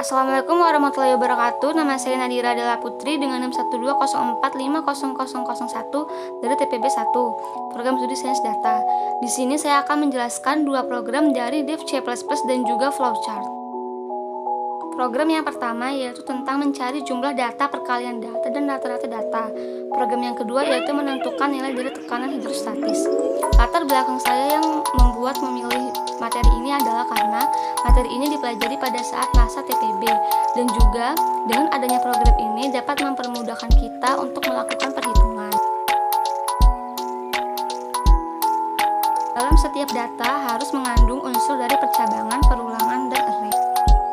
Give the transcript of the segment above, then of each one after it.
Assalamualaikum warahmatullahi wabarakatuh. Nama saya Nadira Della Putri dengan NIM 120450001 dari TPB 1, Program Studi Sains Data. Di sini saya akan menjelaskan dua program dari Dev C++ dan juga Flowchart. Program yang pertama yaitu tentang mencari jumlah data perkalian data dan rata-rata data. Program yang kedua yaitu menentukan nilai dari tekanan hidrostatis. Latar belakang saya yang membuat memilih materi ini adalah karena materi ini dipelajari pada saat masa TPB dan juga dengan adanya program ini dapat mempermudahkan kita untuk melakukan perhitungan. Dalam setiap data harus mengandung unsur dari percabangan, perulangan, dan array.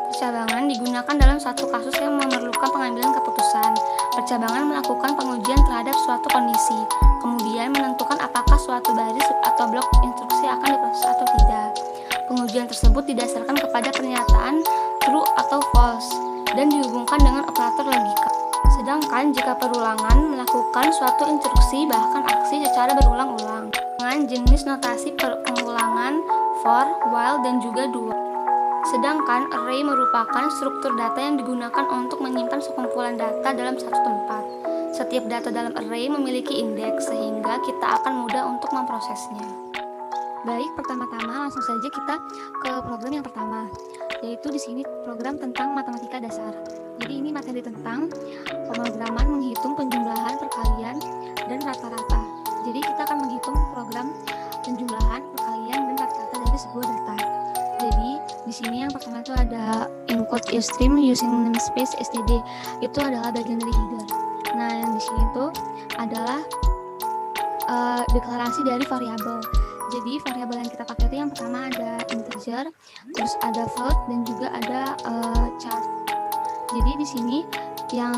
Percabangan digunakan dalam suatu kasus yang memerlukan pengambilan keputusan. Percabangan melakukan pengujian terhadap suatu kondisi, kemudian menentukan apakah suatu baris atau blok instruksi akan diproses atau tidak. Pengujian tersebut didasarkan kepada pernyataan true atau false dan dihubungkan dengan operator logika. Sedangkan jika perulangan melakukan suatu instruksi bahkan aksi secara berulang-ulang dengan jenis notasi pengulangan for, while, dan juga do. Sedangkan array merupakan struktur data yang digunakan untuk menyimpan sekumpulan data dalam satu tempat. Setiap data dalam array memiliki indeks sehingga kita akan mudah untuk memprosesnya. Baik, pertama-tama langsung saja kita ke program yang pertama, yaitu di sini program tentang matematika dasar. Jadi ini materi tentang pemrograman menghitung penjumlahan, perkalian, dan rata-rata. Jadi kita akan menghitung program penjumlahan, perkalian, dan rata-rata dari sebuah data. Jadi di sini yang pertama itu ada encode stream using namespace std, itu adalah bagian dari header. Nah, yang di sini itu adalah deklarasi dari variabel. Jadi variabel yang kita pakai itu yang pertama ada integer, terus ada float, dan juga ada chart. Jadi di sini yang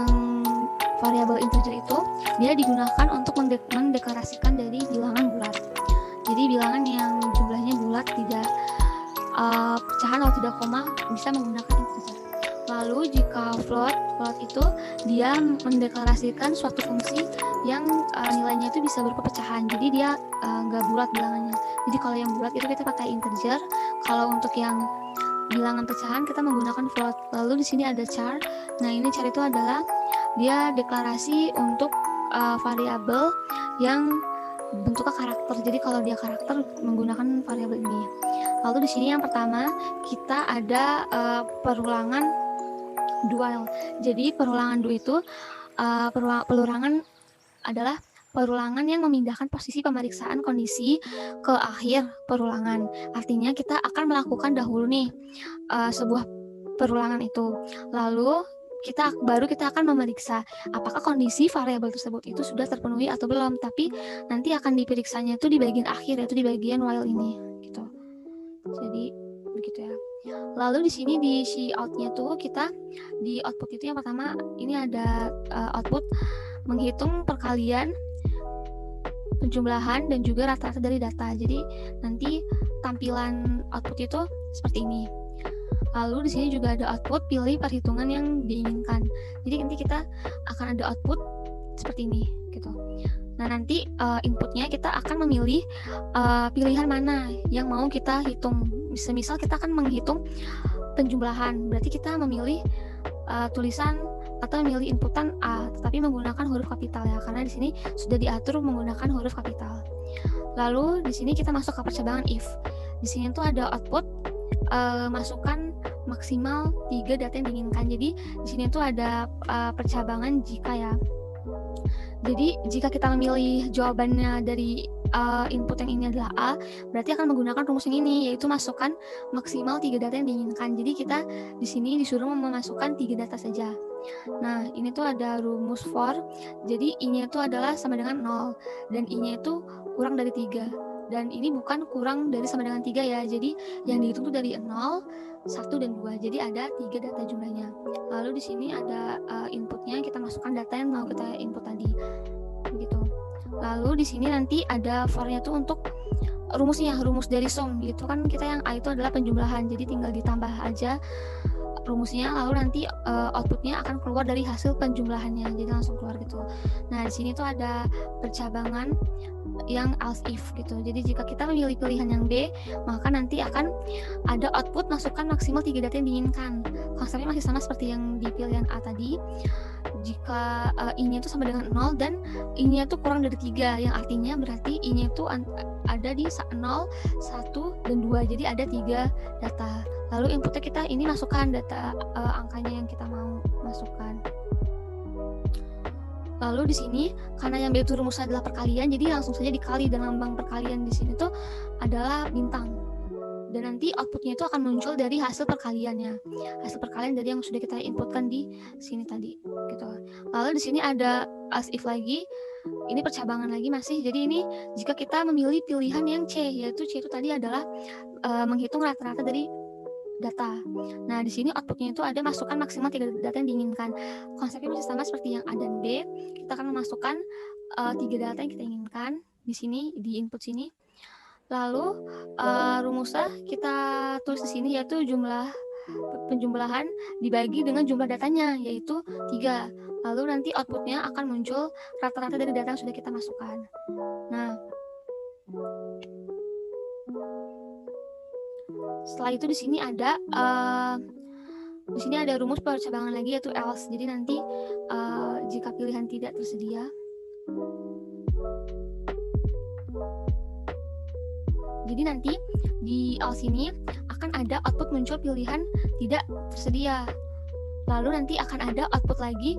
variabel integer itu dia digunakan untuk mendeklarasikan dari bilangan bulat. Jadi bilangan yang jumlahnya bulat, tidak pecahan atau tidak koma, bisa menggunakan integer. Lalu jika float itu dia mendeklarasikan suatu fungsi yang nilainya itu bisa berupa pecahan. Jadi dia nggak bulat bilangannya. Jadi kalau yang bulat itu kita pakai integer. Kalau untuk yang bilangan pecahan kita menggunakan float. Lalu di sini ada char. Nah, ini char itu adalah dia deklarasi untuk variabel yang bentuknya karakter. Jadi kalau dia karakter menggunakan variabel ini. Lalu di sini yang pertama kita ada perulangan dual. Jadi perulangan dual itu perulangan adalah perulangan yang memindahkan posisi pemeriksaan kondisi ke akhir perulangan. Artinya kita akan melakukan dahulu nih sebuah perulangan itu. Lalu kita akan memeriksa apakah kondisi variabel tersebut itu sudah terpenuhi atau belum. Tapi nanti akan diperiksanya itu di bagian akhir, yaitu di bagian while ini gitu. Jadi begitu ya. Lalu di sini di cout-nya tuh kita di output itu yang pertama ini ada output menghitung perkalian, penjumlahan, dan juga rata-rata dari data. Jadi nanti tampilan output itu seperti ini. Lalu di sini juga ada output pilih perhitungan yang diinginkan. Jadi nanti kita akan ada output seperti ini gitu. Nah, nanti inputnya kita akan memilih pilihan mana yang mau kita hitung. Misal kita akan menghitung penjumlahan, berarti kita memilih tulisan atau memilih inputan A, tetapi menggunakan huruf kapital ya, karena di sini sudah diatur menggunakan huruf kapital. Lalu di sini kita masuk ke percabangan if. Di sini tuh ada output masukkan maksimal 3 data yang diinginkan. Jadi di sini tuh ada percabangan jika ya. Jadi jika kita memilih jawabannya dari input yang ini adalah A, berarti akan menggunakan rumus yang ini, yaitu masukkan maksimal 3 data yang diinginkan. Jadi kita di sini disuruh memasukkan 3 data saja. Nah, ini tuh ada rumus for. Jadi I-nya itu adalah sama dengan 0 dan I-nya itu kurang dari 3. Dan ini bukan kurang dari sama dengan 3 ya. Jadi yang dihitung itu dari 0, 1, dan 2. Jadi ada 3 data jumlahnya. Lalu di sini ada inputnya, kita masukkan data yang mau kita input tadi. Begitu. Lalu di sini nanti ada for-nya tuh untuk rumusnya, rumus dari sum. Gitu kan kita yang A itu adalah penjumlahan. Jadi tinggal ditambah aja rumusnya, lalu nanti outputnya akan keluar dari hasil penjumlahannya, jadi langsung keluar gitu. Nah di sini tuh ada percabangan yang else if gitu. Jadi jika kita memilih pilihan yang B, maka nanti akan ada output masukkan maksimal 3 data yang diinginkan. Konsepnya masih sama seperti yang di pilihan A tadi. Jika I-nya itu sama dengan 0 dan I-nya itu kurang dari 3, yang artinya berarti I-nya itu ada di 0, 1, dan 2. Jadi ada 3 data. Lalu inputnya kita ini masukkan data angkanya yang kita mau masukkan. Lalu di sini karena yang B itu rumusnya adalah perkalian, jadi langsung saja dikali, dan lambang perkalian di sini tuh adalah bintang. Dan nanti outputnya itu akan muncul dari hasil perkaliannya. Hasil perkalian dari yang sudah kita inputkan di sini tadi gitu. Lalu di sini ada as if lagi. Ini percabangan lagi masih. Jadi ini jika kita memilih pilihan yang C, yaitu C itu tadi adalah menghitung rata-rata dari data. Nah, di sini outputnya itu ada masukkan maksimal 3 data yang diinginkan. Konsepnya masih sama seperti yang A dan B. Kita akan memasukkan 3 data yang kita inginkan di sini, di input sini. Lalu rumusnya kita tulis di sini, yaitu jumlah penjumlahan dibagi dengan jumlah datanya, yaitu 3. Lalu nanti outputnya akan muncul rata-rata dari data yang sudah kita masukkan. Nah, setelah itu di sini ada rumus percabangan lagi, yaitu else. Jadi nanti jika pilihan tidak tersedia, jadi nanti di else ini akan ada output muncul pilihan tidak tersedia. Lalu nanti akan ada output lagi,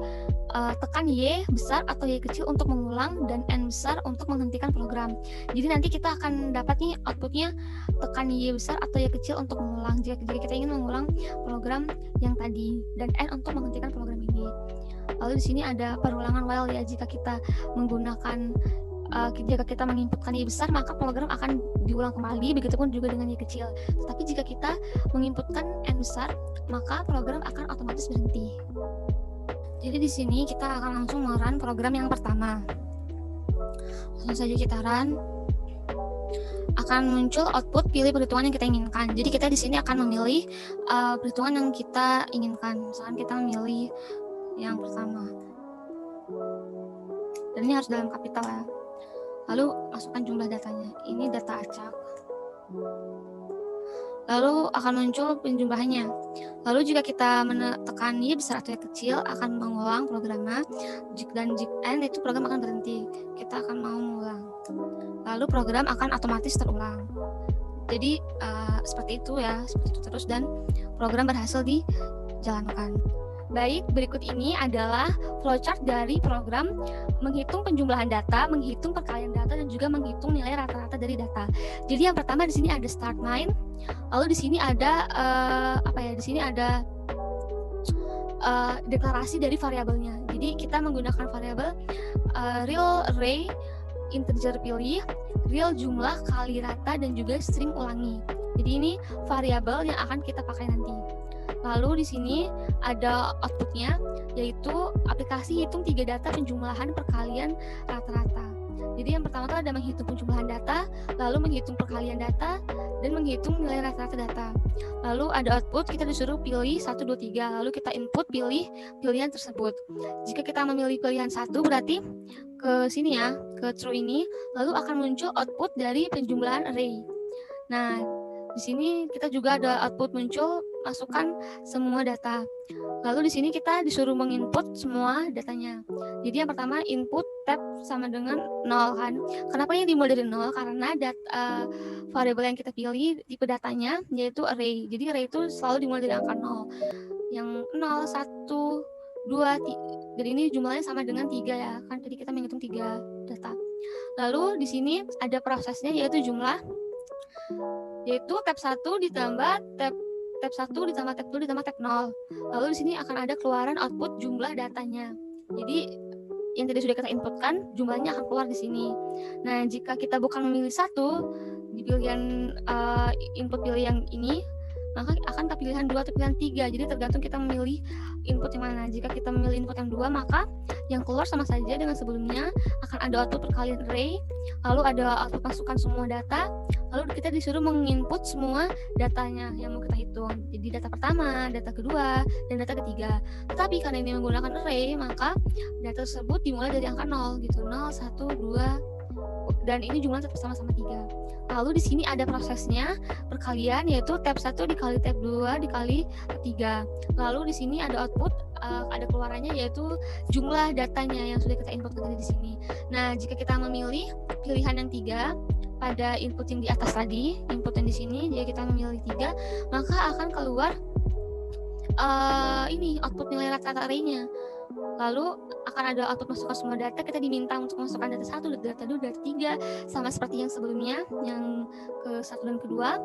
tekan Y besar atau Y kecil untuk mengulang, dan N besar untuk menghentikan program. Jadi nanti kita akan dapat nih outputnya tekan Y besar atau Y kecil untuk mengulang jika kita ingin mengulang program yang tadi, dan N untuk menghentikan program ini. Lalu di sini ada perulangan while ya, jika kita menggunakan jika kita menginputkan Y besar, maka program akan diulang kembali, begitupun juga dengan Y kecil. Tetapi jika kita menginputkan N besar, maka program akan otomatis berhenti. Jadi di sini kita akan langsung merun program yang pertama. Langsung saja kita run. Akan muncul output pilih perhitungan yang kita inginkan. Jadi kita di sini akan memilih perhitungan yang kita inginkan. Misalkan kita memilih yang pertama. Dan ini harus dalam kapital ya. Lalu masukkan jumlah datanya. Ini data acak. Lalu akan muncul penjumlahannya. Lalu jika kita menekan Y besar atau Y kecil, akan mengulang programnya. Dan jika N itu program akan berhenti. Kita akan mau mengulang. Lalu program akan otomatis terulang. Jadi seperti itu ya, seperti itu terus, dan program berhasil dijalankan. Baik, berikut ini adalah flowchart dari program menghitung penjumlahan data, menghitung perkalian data, dan juga menghitung nilai rata-rata dari data. Jadi yang pertama di sini ada start line, lalu di sini ada Di sini ada deklarasi dari variabelnya. Jadi kita menggunakan variabel real array, integer pilih, real jumlah kali rata, dan juga string ulangi. Jadi ini variabel yang akan kita pakai nanti. Lalu di sini ada outputnya, yaitu aplikasi hitung 3 data penjumlahan perkalian rata-rata. Jadi yang pertama itu ada menghitung penjumlahan data, lalu menghitung perkalian data, dan menghitung nilai rata-rata data. Lalu ada output, kita disuruh pilih 1, 2, 3, lalu kita input pilih pilihan tersebut. Jika kita memilih pilihan 1, berarti ke sini ya, ke true ini, lalu akan muncul output dari penjumlahan array. Nah, di sini kita juga ada output muncul, masukkan semua data. Lalu di sini kita disuruh menginput semua datanya. Jadi yang pertama input tab sama dengan 0 kan. Kenapa yang dimulai dari 0? Karena variabel yang kita pilih tipe datanya yaitu array. Jadi array itu selalu dimulai dari angka 0. Yang 0, 1, 2, 3. Jadi ini jumlahnya sama dengan 3 ya. Kan tadi kita menghitung 3 data. Lalu di sini ada prosesnya, yaitu jumlah, yaitu tab 1 ditambah tab 1 ditambah tab 2 ditambah tab 0. Lalu di sini akan ada keluaran output jumlah datanya. Jadi yang tadi sudah kita inputkan, jumlahnya akan keluar di sini. Nah, jika kita bukan memilih 1 di pilihan input pilih yang ini, maka akan ke pilihan 2 atau pilihan 3. Jadi tergantung kita memilih input yang mana. Jika kita memilih input yang 2, maka yang keluar sama saja dengan sebelumnya, akan ada output perkalian array, lalu ada output masukkan semua data, lalu kita disuruh menginput semua datanya yang mau kita hitung. Jadi data pertama, data kedua, dan data ketiga. Tetapi karena ini menggunakan array, maka data tersebut dimulai dari angka 0 gitu. 0, 1, 2, dan ini jumlah tetap sama-sama 3. Lalu di sini ada prosesnya perkalian, yaitu tab 1 dikali tab 2 dikali 3. Lalu di sini ada output, ada keluarannya, yaitu jumlah datanya yang sudah kita input tadi di sini. Nah, jika kita memilih pilihan yang 3 pada input yang di atas tadi, input yang di sini, jika kita memilih 3, maka akan keluar ini output nilai rata-rata array-nya. Lalu akan ada output masukkan semua data, kita diminta untuk masukkan data 1, data 2, data 3, sama seperti yang sebelumnya, yang ke 1 dan kedua.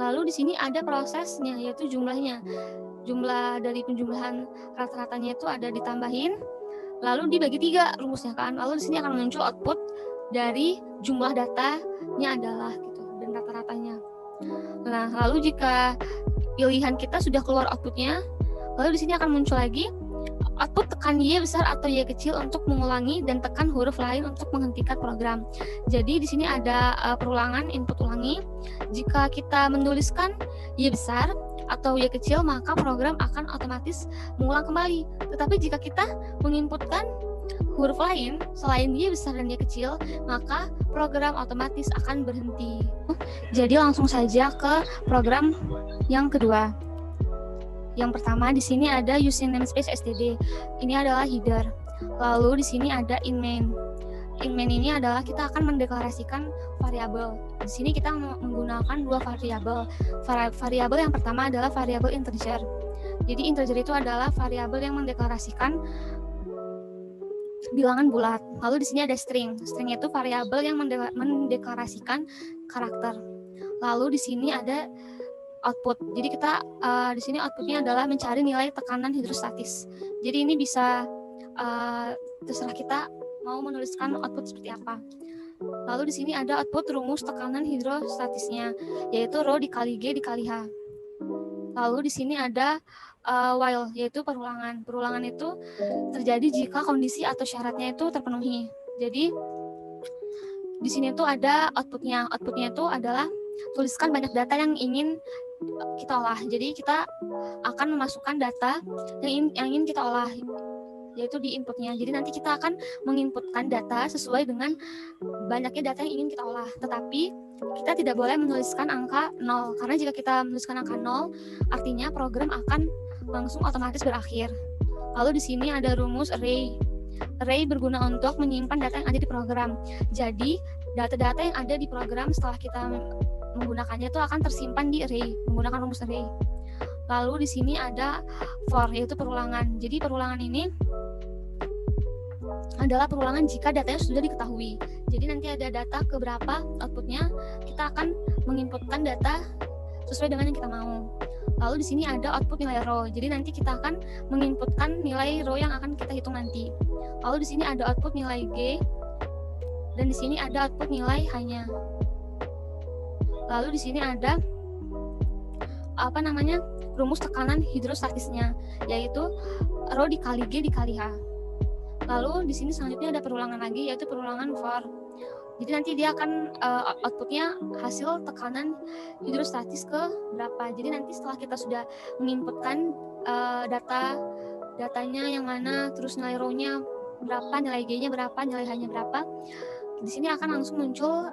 Lalu di sini ada prosesnya, yaitu jumlahnya. Jumlah dari penjumlahan rata-ratanya itu ada ditambahin, lalu dibagi 3 rumusnya kan. Lalu di sini akan muncul output dari jumlah datanya adalah gitu, dan rata-ratanya. Nah, lalu jika pilihan kita sudah keluar outputnya, lalu di sini akan muncul lagi output tekan Y besar atau Y kecil untuk mengulangi dan tekan huruf lain untuk menghentikan program. Jadi di sini ada perulangan input ulangi. Jika kita menuliskan Y besar atau Y kecil, maka program akan otomatis mengulang kembali. Tetapi jika kita menginputkan huruf lain selain Y besar dan Y kecil, maka program otomatis akan berhenti. Jadi langsung saja ke program yang kedua. Yang pertama di sini ada using namespace std. Ini adalah header. Lalu di sini ada in main. In main ini adalah kita akan mendeklarasikan variabel. Di sini kita menggunakan 2 variabel. Variabel yang pertama adalah variabel integer. Jadi integer itu adalah variabel yang mendeklarasikan bilangan bulat. Lalu di sini ada string. String itu variabel yang mendeklarasikan karakter. Lalu di sini ada output. Jadi kita di sini outputnya adalah mencari nilai tekanan hidrostatis. Jadi ini bisa terserah kita mau menuliskan output seperti apa. Lalu di sini ada output rumus tekanan hidrostatisnya, yaitu rho dikali G dikali H. Lalu di sini ada while, yaitu perulangan. Perulangan itu terjadi jika kondisi atau syaratnya itu terpenuhi. Jadi di sini tuh ada outputnya. Outputnya itu adalah tuliskan banyak data yang ingin kita olah. Jadi kita akan memasukkan data yang ingin kita olah, yaitu di inputnya. Jadi nanti kita akan menginputkan data sesuai dengan banyaknya data yang ingin kita olah. Tetapi kita tidak boleh menuliskan angka 0, karena jika kita menuliskan angka 0, artinya program akan langsung otomatis berakhir. Lalu di sini ada rumus array. Array berguna untuk menyimpan data yang ada di program. Jadi data-data yang ada di program setelah kita menggunakannya itu akan tersimpan di array menggunakan rumus array. Lalu di sini ada for, yaitu perulangan. Jadi perulangan ini adalah perulangan jika datanya sudah diketahui. Jadi nanti ada data keberapa outputnya, kita akan menginputkan data sesuai dengan yang kita mau. Lalu di sini ada output nilai row. Jadi nanti kita akan menginputkan nilai row yang akan kita hitung nanti. Lalu di sini ada output nilai G, dan di sini ada output nilai H-nya. Lalu di sini ada rumus tekanan hidrostatisnya, yaitu rho dikali G dikali H. Lalu di sini selanjutnya ada perulangan lagi, yaitu perulangan for. Jadi nanti dia akan outputnya hasil tekanan hidrostatis ke berapa. Jadi nanti setelah kita sudah menginputkan datanya yang mana, terus nilai rho-nya berapa, nilai G-nya berapa, nilai H-nya berapa, di sini akan langsung muncul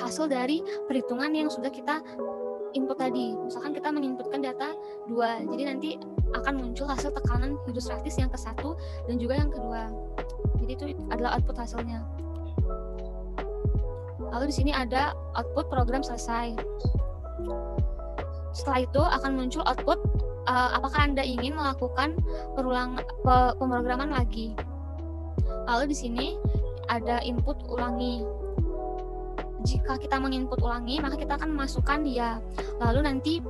hasil dari perhitungan yang sudah kita input tadi. Misalkan kita menginputkan data 2, jadi nanti akan muncul hasil tekanan hidrostatis yang ke-1 dan juga yang kedua. Jadi itu adalah output hasilnya. Lalu di sini ada output program selesai. Setelah itu akan muncul output apakah Anda ingin melakukan pemrograman lagi. Lalu di sini ada input ulangi. Jika kita menginput ulangi, maka kita akan memasukkan dia. Lalu nanti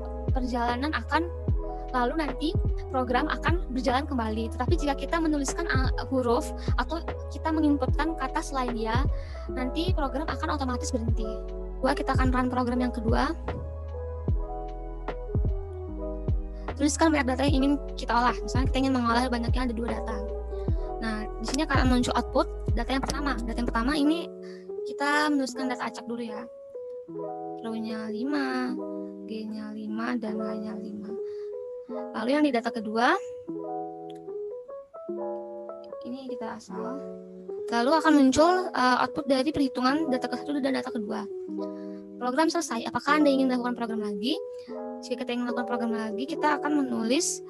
program akan berjalan kembali. Tetapi jika kita menuliskan huruf atau kita menginputkan kata selain dia, nanti program akan otomatis berhenti. Kita akan run program yang kedua. tuliskan banyak data yang ingin kita olah. Misalnya kita ingin mengolah banyaknya ada 2 data. Nah, di sini akan muncul output data yang pertama. Data yang pertama ini kita menuliskan data acak dulu ya. Row-nya 5, G-nya 5, dan H-nya 5. Lalu yang di data kedua, ini kita asal. Lalu akan muncul output dari perhitungan data ke-1 dan data kedua. Program selesai. Apakah Anda ingin melakukan program lagi? Jika kita ingin melakukan program lagi, kita akan menulis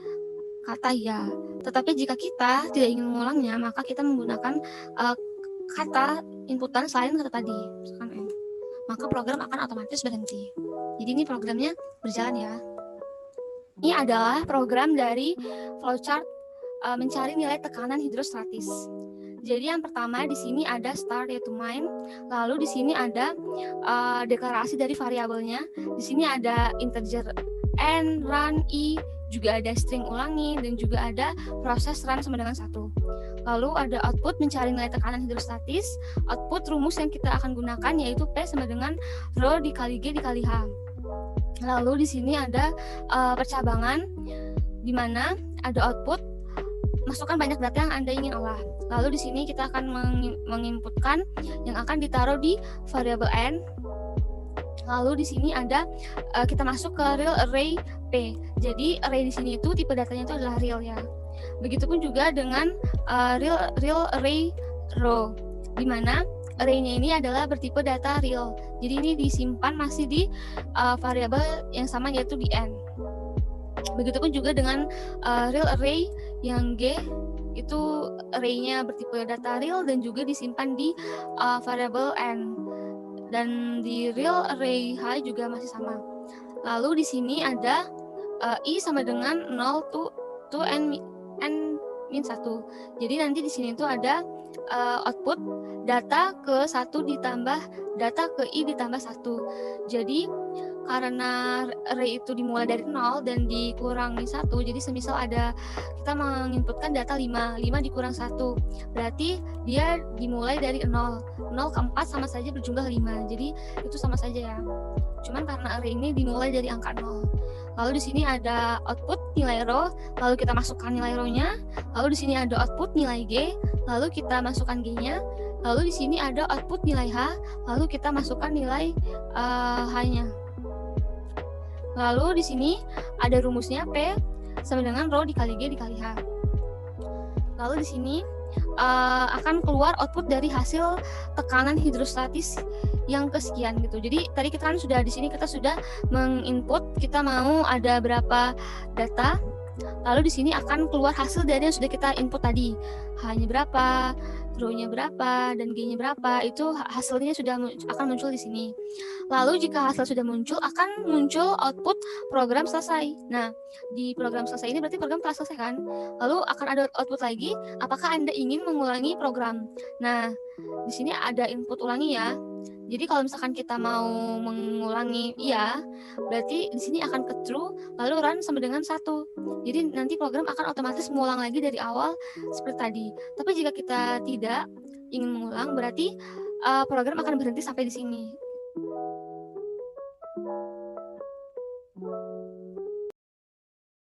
kata ya. Tetapi jika kita tidak ingin mengulangnya, maka kita menggunakan kata inputan selain kata tadi, misalkan M. Maka program akan otomatis berhenti. Jadi ini programnya berjalan ya. Ini adalah program dari flowchart mencari nilai tekanan hidrostatis. Jadi yang pertama di sini ada start yaitu main, lalu di sini ada deklarasi dari variabelnya. Di sini ada integer n, run, i, juga ada string ulangi, dan juga ada proses run sama dengan 1. Lalu ada output mencari nilai tekanan hidrostatis. Output rumus yang kita akan gunakan yaitu P sama dengan rho dikali G dikali H. Lalu di sini ada percabangan di mana ada output masukkan banyak data yang Anda ingin olah. Lalu di sini kita akan menginputkan yang akan ditaruh di variabel n. Lalu di sini ada kita masuk ke real array P. Jadi array di sini itu tipe datanya itu adalah real ya. Begitupun juga dengan real array row, di mana array-nya ini adalah bertipe data real. Jadi ini disimpan masih di variabel yang sama yaitu di n. Begitupun juga dengan real array yang G, itu array-nya bertipe data real dan juga disimpan di variabel n. Dan di real array H juga masih sama. Lalu di sini ada I sama dengan 0 to n min 1. Jadi nanti di sini itu ada output data ke 1 ditambah data ke I ditambah 1. Jadi karena array itu dimulai dari 0 dan dikurangi 1, jadi semisal ada kita menginputkan data 5 dikurang 1, berarti dia dimulai dari 0 ke 4 sama saja berjumlah 5, jadi itu sama saja ya. Cuman karena array ini dimulai dari angka 0. Lalu di sini ada output nilai row, lalu kita masukkan nilai row-nya, lalu di sini ada output nilai G, lalu kita masukkan G-nya, lalu di sini ada output nilai H, lalu kita masukkan nilai H-nya. Lalu di sini ada rumusnya P sama dengan rho dikali G dikali H. Lalu di sini akan keluar output dari hasil tekanan hidrostatis yang kesekian gitu. Jadi tadi kita kan sudah di sini kita sudah menginput kita mau ada berapa data. Lalu di sini akan keluar hasil dari yang sudah kita input tadi. H-nya berapa, rho-nya berapa, dan G-nya berapa. Itu hasilnya sudah akan muncul di sini. Lalu jika hasil sudah muncul, akan muncul output program selesai. Nah, di program selesai ini berarti program telah selesai kan? Lalu akan ada output lagi, apakah Anda ingin mengulangi program? Nah, di sini ada input ulangi ya. Jadi kalau misalkan kita mau mengulangi iya, berarti di sini akan ke true, lalu run sama dengan 1. Jadi nanti program akan otomatis mengulang lagi dari awal seperti tadi. Tapi jika kita tidak ingin mengulang, berarti program akan berhenti sampai di sini.